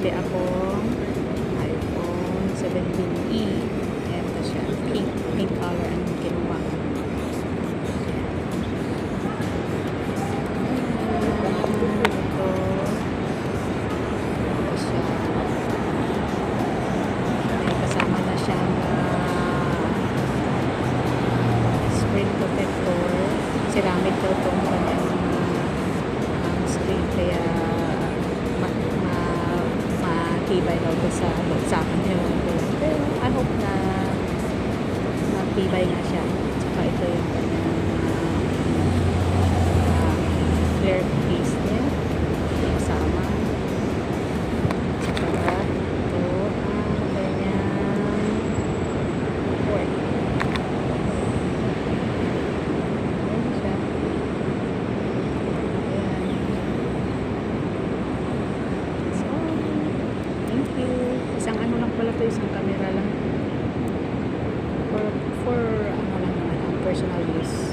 bumili akong iPhone 17e. Ito siya, pink color ang kinuha ko. Ito siya. May kasama na siyang screen protector. Ceramic daw itong kanyang screen, kaya matibay daw ito sa akin yun. Pero I hope na matibay nga siya. Tsaka ito yung kanyang clear case niya kasama. Tsaka ito ang kanyang port. Ayan siya. Isang ano lang pala to, isang camera lang for ano lang naman, personal use.